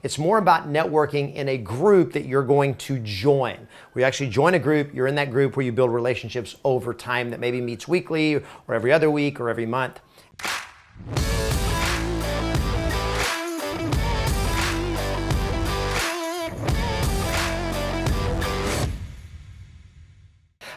It's more about networking in a group that you're going to join. We actually join a group, you're in that group where you build relationships over time that maybe meets weekly or every other week or every month.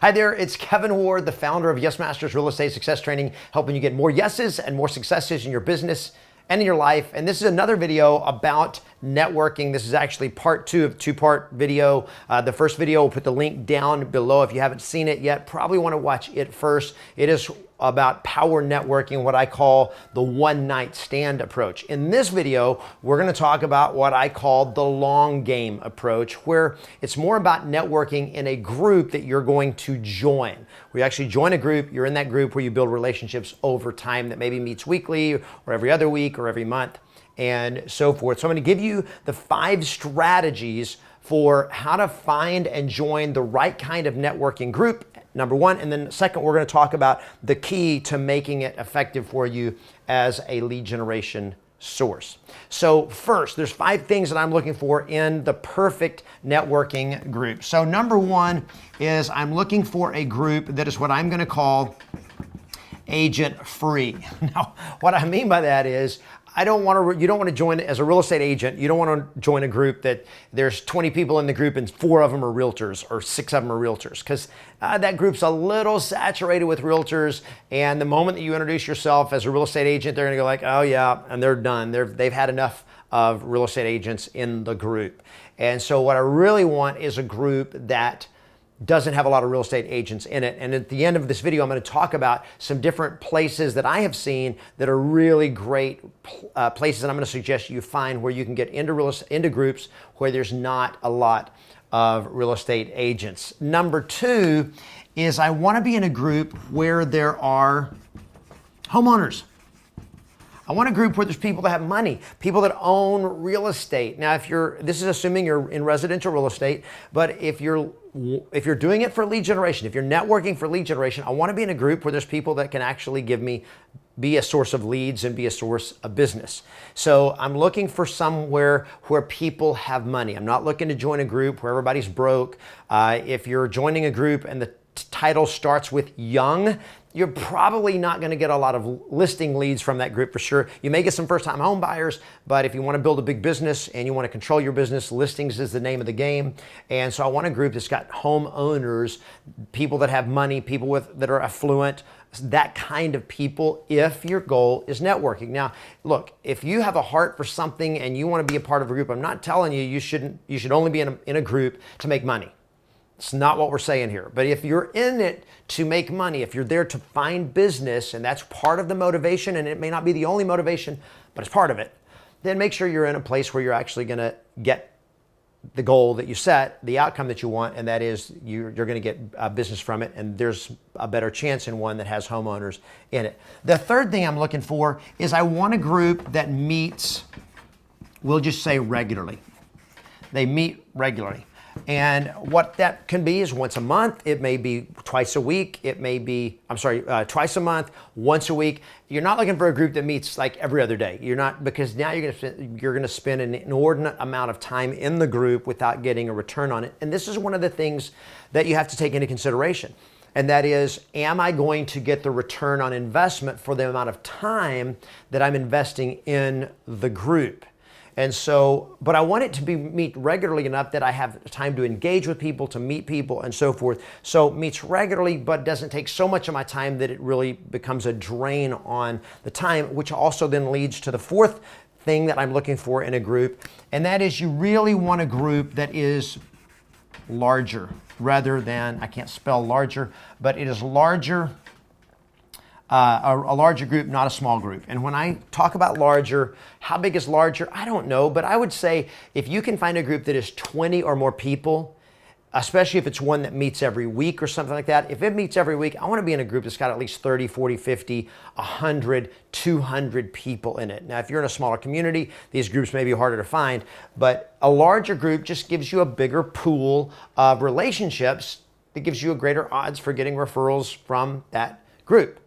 Hi there, it's Kevin Ward, the founder of Yes Masters Real Estate Success Training, helping you get more yeses and more successes in your business and in your life. And this is another video about networking. This is actually part 2 of 2-part video. The first video, we'll put the link down below. If you haven't seen it yet, probably want to watch it first. It is about power networking, what I call the one-night stand approach. In this video, we're going to talk about what I call the long game approach, where it's more about networking in a group that you're going to join. We actually join a group, you're in that group where you build relationships over time that maybe meets weekly or every other week or every month and so forth. So I'm going to give you the 5 strategies for how to find and join the right kind of networking group, number 1. And then second, we're going to talk about the key to making it effective for you as a lead generation source. So first, there's 5 things that I'm looking for in the perfect networking group. So number 1 is I'm looking for a group that is what I'm going to call agent free. Now, what I mean by that is you don't want to join as a real estate agent. You don't want to join a group that there's 20 people in the group and 4 of them are realtors or 6 of them are realtors, because that group's a little saturated with realtors. And the moment that you introduce yourself as a real estate agent, they're going to go like, oh yeah, and they're done. They've had enough of real estate agents in the group. And so what I really want is a group that doesn't have a lot of real estate agents in it. And at the end of this video, I'm going to talk about some different places that I have seen that are really great places that I'm going to suggest you find where you can get into groups where there's not a lot of real estate agents. Number 2 is I want to be in a group where there are homeowners. I want a group where there's people that have money, people that own real estate. Now, this is assuming you're in residential real estate, but if you're doing it for lead generation, if you're networking for lead generation, I want to be in a group where there's people that can actually be a source of leads and be a source of business. So I'm looking for somewhere where people have money. I'm not looking to join a group where everybody's broke. If you're joining a group and the title starts with young, you're probably not going to get a lot of listing leads from that group for sure. You may get some first-time home buyers, but if you want to build a big business and you want to control your business, listings is the name of the game. And so I want a group that's got homeowners, people that have money, people that are affluent, that kind of people, if your goal is networking. Now, look, if you have a heart for something and you want to be a part of a group, I'm not telling you you should only be in a group to make money. It's not what we're saying here. But if you're in it to make money, if you're there to find business, and that's part of the motivation, and it may not be the only motivation, but it's part of it, then make sure you're in a place where you're actually going to get the goal that you set, the outcome that you want, and that is you're going to get business from it, and there's a better chance in one that has homeowners in it. The third thing I'm looking for is I want a group that meets, we'll just say regularly. They meet regularly. And what that can be is once a month. It may be twice a week. It may be, twice a month, once a week. You're not looking for a group that meets like every other day. You're not, because now you're going to spend an inordinate amount of time in the group without getting a return on it. And this is one of the things that you have to take into consideration. And that is, am I going to get the return on investment for the amount of time that I'm investing in the group? And so, but I want it to meet regularly enough that I have time to engage with people, to meet people, and so forth. So meets regularly, but doesn't take so much of my time that it really becomes a drain on the time, which also then leads to the 4th thing that I'm looking for in a group. And that is, you really want a group that is larger rather than, I can't spell larger, but it is larger. A larger group, not a small group. And when I talk about larger, how big is larger? I don't know, but I would say if you can find a group that is 20 or more people, especially if it's one that meets every week or something like that. If it meets every week, I want to be in a group that's got at least 30, 40, 50, 100, 200 people in it. Now, if you're in a smaller community, these groups may be harder to find, but a larger group just gives you a bigger pool of relationships that gives you a greater odds for getting referrals from that group.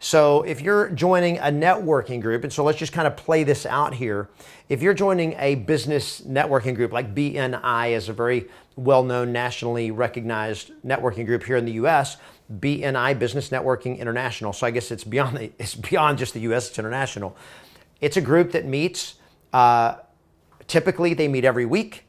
So if you're joining a networking group, and so let's just kind of play this out here. If you're joining a business networking group like BNI is a very well-known, nationally recognized networking group here in the US, BNI, Business Networking International. So I guess it's beyond just the US, it's international. It's a group that meets, typically they meet every week,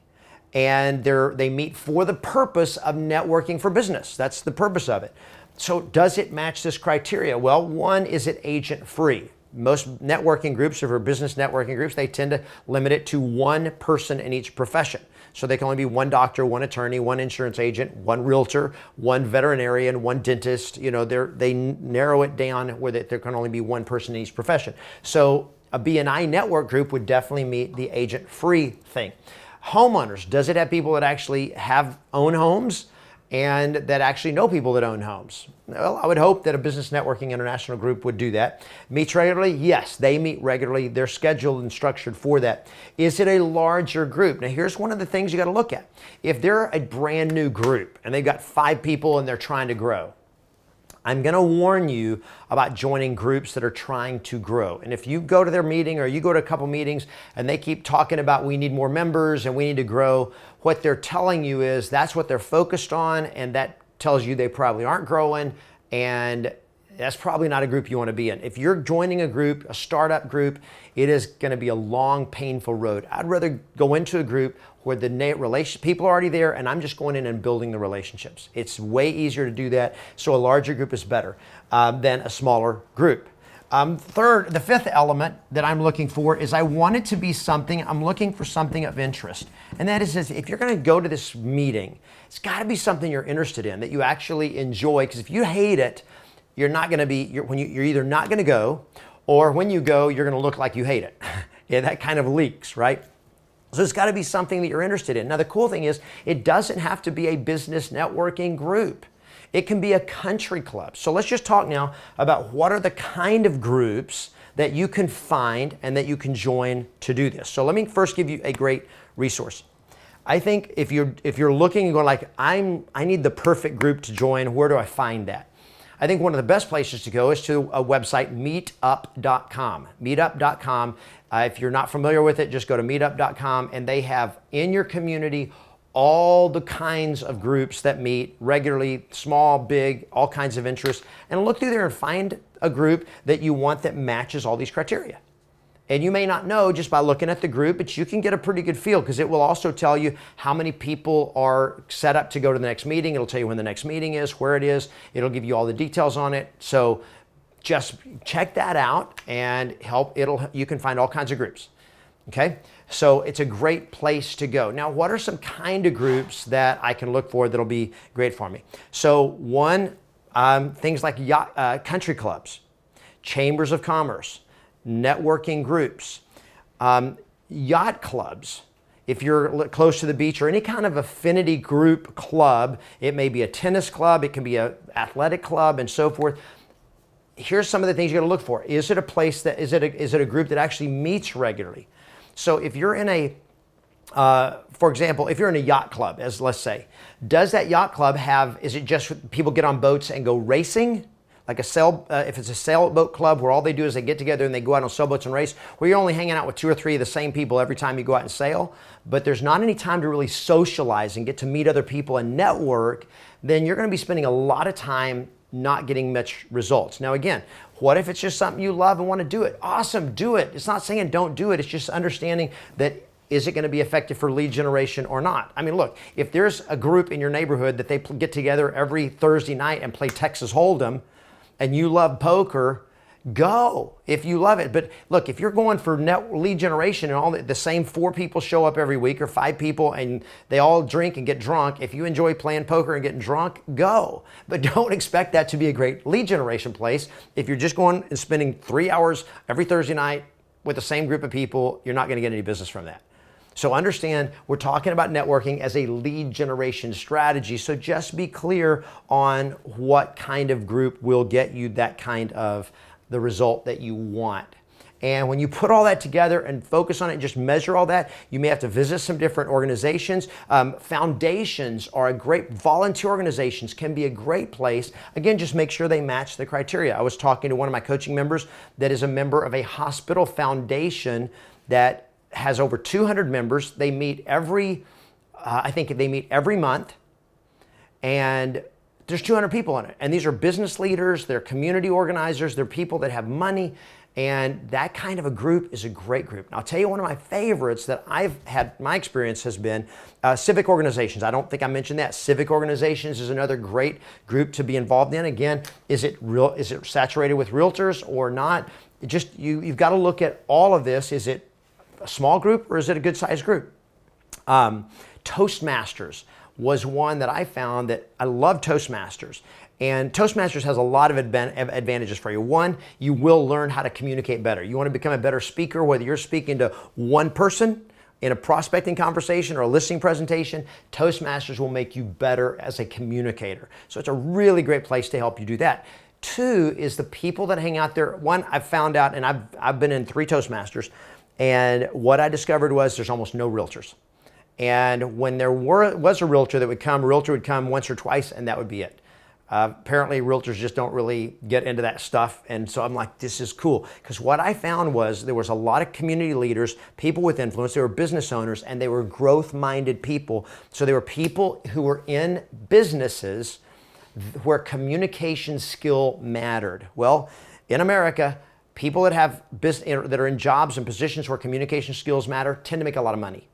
and they meet for the purpose of networking for business. That's the purpose of it. So does it match this criteria? Well, one, is it agent-free? Most networking groups, or business networking groups, they tend to limit it to one person in each profession. So they can only be one doctor, one attorney, one insurance agent, one realtor, one veterinarian, one dentist. You know, they narrow it down where there can only be one person in each profession. So a BNI network group would definitely meet the agent-free thing. Homeowners, does it have people that actually own homes and that actually know people that own homes? Well, I would hope that a Business Networking International group would do that. Meets regularly? Yes, they meet regularly. They're scheduled and structured for that. Is it a larger group? Now, here's one of the things you got to look at. If they're a brand new group and they've got 5 people and they're trying to grow, I'm going to warn you about joining groups that are trying to grow. And if you go to their meeting or you go to a couple meetings and they keep talking about we need more members and we need to grow, what they're telling you is that's what they're focused on, and that tells you they probably aren't growing, and that's probably not a group you want to be in. If you're joining a group, a startup group, it is going to be a long, painful road. I'd rather go into a group where the people are already there and I'm just going in and building the relationships. It's way easier to do that, so a larger group is better than a smaller group. The fifth element that I'm looking for is I'm looking for something of interest. And that is, if you're going to go to this meeting, it's got to be something you're interested in, that you actually enjoy, because if you hate it, you're either not going to go, or when you go, you're going to look like you hate it. Yeah, that kind of leaks, right? So it's got to be something that you're interested in. Now, the cool thing is, it doesn't have to be a business networking group. It can be a country club. So let's just talk now about what are the kind of groups that you can find and that you can join to do this. So let me first give you a great resource. I think if you're looking and going like, I need the perfect group to join, where do I find that? I think one of the best places to go is to a website, meetup.com. Meetup.com. If you're not familiar with it, just go to meetup.com, and they have in your community all the kinds of groups that meet regularly, small, big, all kinds of interests, and look through there and find a group that you want that matches all these criteria. And you may not know just by looking at the group, but you can get a pretty good feel, because it will also tell you how many people are set up to go to the next meeting. It'll tell you when the next meeting is, where it is. It'll give you all the details on it. So just check that out and you can find all kinds of groups. Okay? So it's a great place to go. Now, what are some kind of groups that I can look for that'll be great for me? So one, things like country clubs, chambers of commerce, networking groups, yacht clubs. If you're close to the beach, or any kind of affinity group club, it may be a tennis club, it can be an athletic club, and so forth. Here's some of the things you got to look for. Is it a group that actually meets regularly? So if you're in for example, if you're in a yacht club, as let's say, does that yacht club is it just people get on boats and go racing? Like if it's a sailboat club where all they do is they get together and they go out on sailboats and race, where you're only hanging out with 2 or 3 of the same people every time you go out and sail, but there's not any time to really socialize and get to meet other people and network, then you're going to be spending a lot of time not getting much results. Now again, what if it's just something you love and want to do it? Awesome, do it. It's not saying don't do it. It's just understanding that, is it going to be effective for lead generation or not? I mean, look, if there's a group in your neighborhood that they get together every Thursday night and play Texas Hold'em, and you love poker, go if you love it. But look, if you're going for lead generation and all the same 4 people show up every week, or 5 people, and they all drink and get drunk, if you enjoy playing poker and getting drunk, go. But don't expect that to be a great lead generation place. If you're just going and spending 3 hours every Thursday night with the same group of people, you're not going to get any business from that. So understand, we're talking about networking as a lead generation strategy. So just be clear on what kind of group will get you that kind of the result that you want. And when you put all that together and focus on it and just measure all that, you may have to visit some different organizations. Foundations are a great, volunteer organizations can be a great place. Again, just make sure they match the criteria. I was talking to one of my coaching members that is a member of a hospital foundation that has over 200 members. They meet I think they meet every month, and there's 200 people in it. And these are business leaders, they're community organizers, they're people that have money, and that kind of a group is a great group. And I'll tell you, one of my favorites that I've had, my experience has been civic organizations. I don't think I mentioned that. Civic organizations is another great group to be involved in. Again, is it saturated with realtors or not? You've got to look at all of this. Is it a small group or is it a good sized group? Toastmasters was one that I found that I love. Toastmasters. And Toastmasters has a lot of advantages for you. One, you will learn how to communicate better. You want to become a better speaker, whether you're speaking to one person in a prospecting conversation or a listing presentation, Toastmasters will make you better as a communicator. So it's a really great place to help you do that. Two is the people that hang out there. One, I've found out, and I've been in 3 Toastmasters, and what I discovered was there's almost no realtors. And when there was a realtor that would come, a realtor would come once or twice, and that would be it. Apparently, realtors just don't really get into that stuff. And so I'm like, this is cool. Because what I found was there was a lot of community leaders, people with influence, they were business owners, and they were growth-minded people. So they were people who were in businesses where communication skill mattered. Well, in America, people that are in jobs and positions where communication skills matter tend to make a lot of money.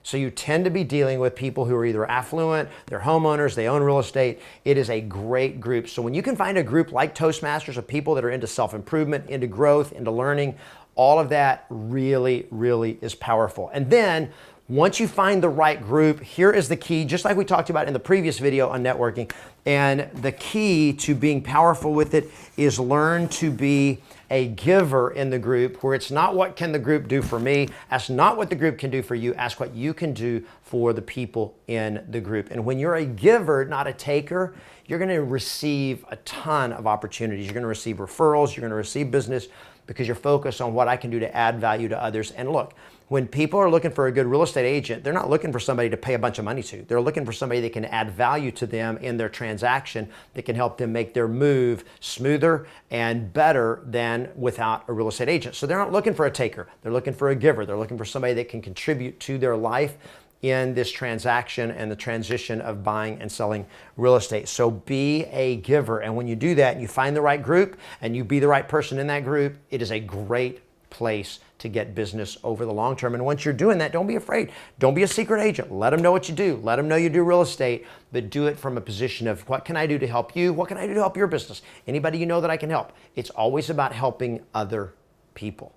So you tend to be dealing with people who are either affluent, they're homeowners, they own real estate. It is a great group. So when you can find a group like Toastmasters of people that are into self-improvement, into growth, into learning, all of that really, really is powerful. And then once you find the right group, here is the key, just like we talked about in the previous video on networking. And the key to being powerful with it is learn to be a giver in the group, where it's not what can the group do for me. Ask not what the group can do for you. Ask what you can do for the people in the group. And when you're a giver, not a taker, you're going to receive a ton of opportunities. You're going to receive referrals. You're going to receive business because you're focused on what I can do to add value to others. And look, when people are looking for a good real estate agent, they're not looking for somebody to pay a bunch of money to. They're looking for somebody that can add value to them in their transaction, that can help them make their move smoother and better than without a real estate agent. So they're not looking for a taker. They're looking for a giver. They're looking for somebody that can contribute to their life in this transaction and the transition of buying and selling real estate. So be a giver. And when you do that and you find the right group and you be the right person in that group, it is a great place to get business over the long term. And once you're doing that, don't be afraid. Don't be a secret agent. Let them know what you do. Let them know you do real estate, but do it from a position of what can I do to help you? What can I do to help your business? Anybody you know that I can help? It's always about helping other people.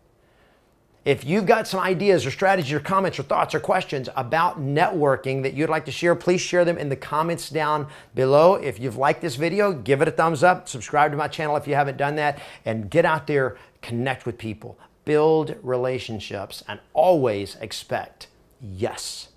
If you've got some ideas or strategies or comments or thoughts or questions about networking that you'd like to share, please share them in the comments down below. If you've liked this video, give it a thumbs up, subscribe to my channel if you haven't done that, and get out there, connect with people, build relationships, and always expect yes.